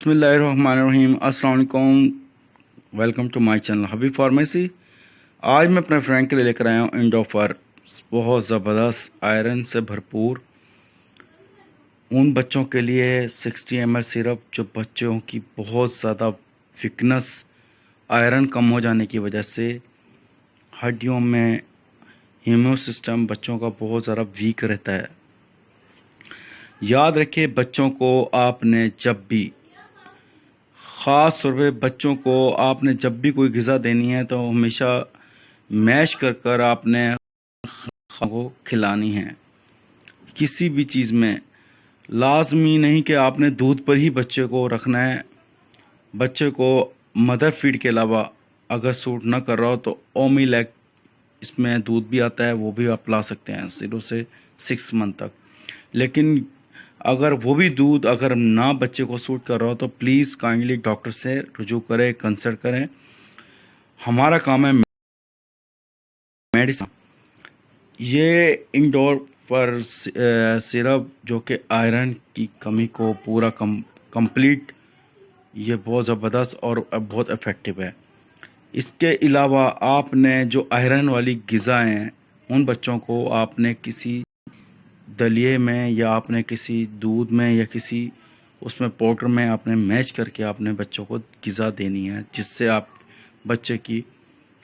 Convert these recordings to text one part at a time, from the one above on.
بسم اللہ الرحمن الرحیم. السلام علیکم. Welcome to my channel Habib pharmacy. آج میں اپنے فرینڈ کے لیے لے کر آیا ہوں انڈوفر، بہت زبردست آئرن سے بھرپور ان بچوں کے لیے 60 ml سیرپ جو بچوں کی بہت زیادہ ویکنس، آئرن کم ہو جانے کی وجہ سے ہڈیوں میں ہیمو سسٹم بچوں کا بہت زیادہ ویک رہتا ہے. یاد رکھیں بچوں کو آپ نے جب بھی، خاص طور پہ بچوں کو آپ نے جب بھی کوئی غذا دینی ہے تو ہمیشہ میش کر کر آپ نے کو کھلانی ہے. کسی بھی چیز میں لازمی نہیں کہ آپ نے دودھ پر ہی بچے کو رکھنا ہے. بچے کو مدر فیڈ کے علاوہ اگر سوٹ نہ کر رہا ہو تو اومی لیک، اس میں دودھ بھی آتا ہے، وہ بھی آپ لا سکتے ہیں 0 سے 6 منتھ تک. لیکن اگر وہ بھی دودھ اگر نہ بچے کو سوٹ کر رہا ہو تو پلیز کائنڈلی ڈاکٹر سے رجوع کریں، کنسلٹ کریں. ہمارا کام ہے میڈیسن. یہ انڈور پر سیرپ جو کہ آئرن کی کمی کو پورا کمپلیٹ، یہ بہت زبردست اور بہت افیکٹو ہے. اس کے علاوہ آپ نے جو آئرن والی غذائیں ہیں ان بچوں کو آپ نے کسی دلیے میں یا آپ نے کسی دودھ میں یا کسی اس میں پاؤڈر میں آپ نے میش کر کے آپ نے بچوں کو غذا دینی ہے، جس سے آپ بچے کی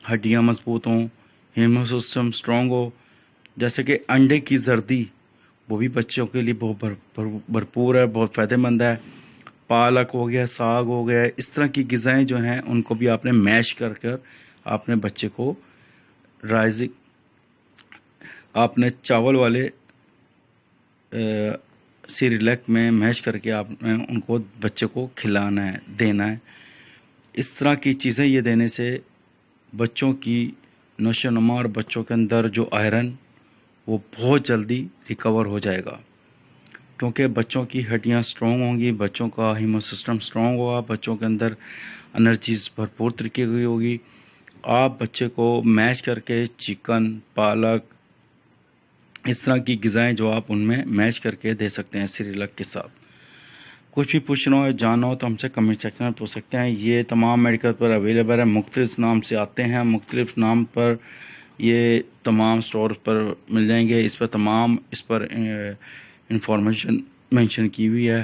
ہڈیاں مضبوط ہوں، ہیمو سسٹم اسٹرانگ ہو. جیسے کہ انڈے کی زردی، وہ بھی بچوں کے لیے بہت بھرپور ہے، بہت فائدہ مند ہے. پالک ہو گیا، ساگ ہو گیا، اس طرح کی غذائیں جو ہیں ان کو بھی آپ نے میش کر کر آپ نے بچے کو آپ نے چاول والے سیریلیک میں میش کر کے آپ نے ان کو بچے کو کھلانا ہے، دینا ہے. اس طرح کی چیزیں یہ دینے سے بچوں کی نشو و نما اور بچوں کے اندر جو آئرن وہ بہت جلدی ریکور ہو جائے گا، کیونکہ بچوں کی ہڈیاں سٹرونگ ہوں گی، بچوں کا ہیمو سسٹم سٹرونگ ہوگا، بچوں کے اندر انرجیز بھرپور طریقے کی ہوگی. آپ بچے کو میش کر کے چکن، پالک، اس طرح کی غذائیں جو آپ ان میں میش کر کے دے سکتے ہیں سیریلک کے ساتھ. کچھ بھی پوچھنا ہو، جاننا ہو تو ہم سے کمنٹ سیکشن میں پوچھ سکتے ہیں. یہ تمام میڈیکل پر اویلیبل ہے، مختلف نام سے آتے ہیں، مختلف نام پر یہ تمام سٹور پر مل جائیں گے. اس پر انفارمیشن مینشن کی ہوئی ہے.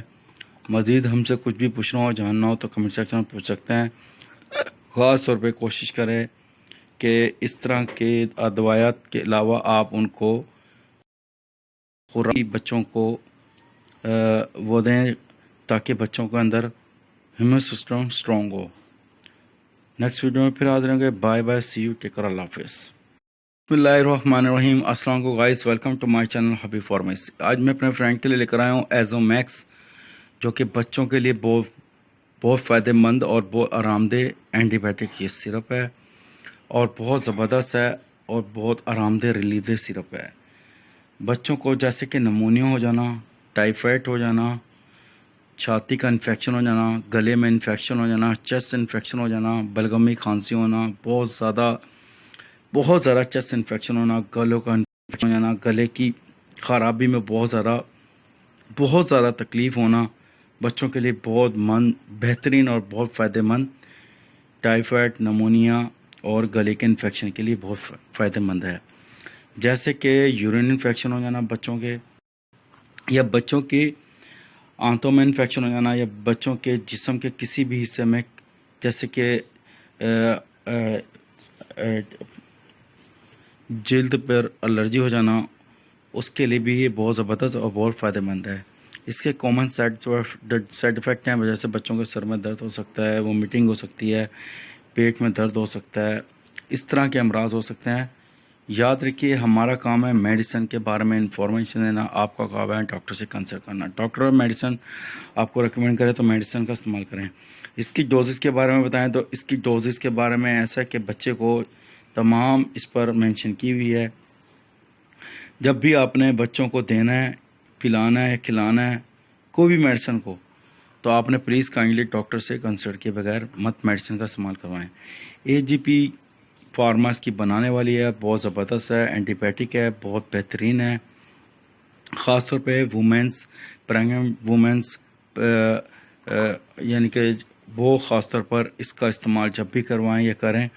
مزید ہم سے کچھ بھی پوچھنا ہو، جاننا ہو تو کمنٹ سیکشن میں پوچھ سکتے ہیں. خاص طور پہ کوشش کریں کہ اس طرح کے ادویات کے علاوہ آپ ان کو خوراک بچوں کو وہ دیں تاکہ بچوں کے اندر ہیمو سسٹم سٹرونگ ہو. نیکسٹ ویڈیو میں پھر حاضر ہوں گے. Bye bye, see you, take care, اللہ حافظ. بسم اللہ الرحمن الرحیم. السلام علیکم guys, welcome to my channel Habib pharmacy. آج میں اپنے فرینڈ کے لیے لے کر آیا ہوں ایزو میکس، جو کہ بچوں کے لیے بہت فائدہ مند اور بہت آرام دہ اینٹی بائیوٹک یہ سیرپ ہے، اور بہت زبردست ہے اور بہت آرام دہ ریلیف دہ سیرپ ہے. بچوں کو جیسے کہ نمونیا ہو جانا، ٹائیفائڈ ہو جانا، چھاتی کا انفیکشن ہو جانا، گلے میں انفیکشن ہو جانا، چیسٹ انفیکشن ہو جانا، بلغمی کھانسی ہونا، بہت زیادہ چیسٹ انفیکشن ہونا، گلوں کا انفیکشن ہو جانا، گلے کی خرابی میں بہت زیادہ تکلیف ہونا، بچوں کے لیے بہت بہترین اور بہت فائدہ مند. ٹائیفائڈ، نمونیا اور گلے کے انفیکشن کے لیے بہت فائدہ مند ہے. جیسے کہ یورین انفیکشن ہو جانا بچوں کے، یا بچوں کے آنتوں میں انفیکشن ہو جانا، یا بچوں کے جسم کے کسی بھی حصے میں، جیسے کہ جلد پر الرجی ہو جانا، اس کے لیے بھی یہ بہت زبردست اور بہت فائدہ مند ہے. اس کے کامن سائڈ افیکٹ ہیں، جیسے بچوں کے سر میں درد ہو سکتا ہے، وومیٹنگ ہو سکتی ہے، پیٹ میں درد ہو سکتا ہے، اس طرح کے امراض ہو سکتے ہیں. یاد رکھیے ہمارا کام ہے میڈیسن کے بارے میں انفارمیشن دینا، آپ کا کام ہے ڈاکٹر سے کنسلٹ کرنا. ڈاکٹر اور میڈیسن آپ کو ریکمینڈ کرے تو میڈیسن کا استعمال کریں. اس کی ڈوزز کے بارے میں بتائیں تو اس کی ڈوزز کے بارے میں ایسا ہے کہ بچے کو تمام اس پر مینشن کی ہوئی ہے. جب بھی آپ نے بچوں کو دینا ہے، پلانا ہے، کھلانا ہے کوئی بھی میڈیسن کو، تو آپ نے پلیز کائنڈلی ڈاکٹر سے کنسلٹ کیے بغیر مت میڈیسن کا استعمال کروائیں. AGP فارما اس کی بنانے والی ہے، بہت زبردست ہے، اینٹی بائیوٹک ہے، بہت بہترین ہے. خاص طور پہ وومنس، پریگننٹ وومنس، یعنی کہ وہ خاص طور پر اس کا استعمال جب بھی کروائیں یا کریں،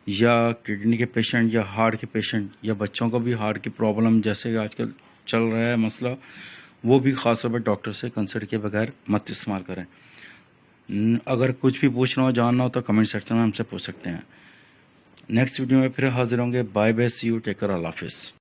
یا کڈنی کے پیشنٹ یا ہارٹ کے پیشنٹ یا بچوں کو بھی ہارٹ کی پرابلم جیسے کہ آج کل چل رہا ہے مسئلہ، وہ بھی خاص طور پر ڈاکٹر سے کنسلٹ کے بغیر مت استعمال کریں۔ اگر کچھ بھی پوچھنا ہو جاننا ہو تو کمنٹ سیکشن میں ہم سے پوچھ سکتے ہیں۔ نیکسٹ ویڈیو میں پھر حاضر ہوں گے۔ Bye bye, see you, take care, اللہ حافظ۔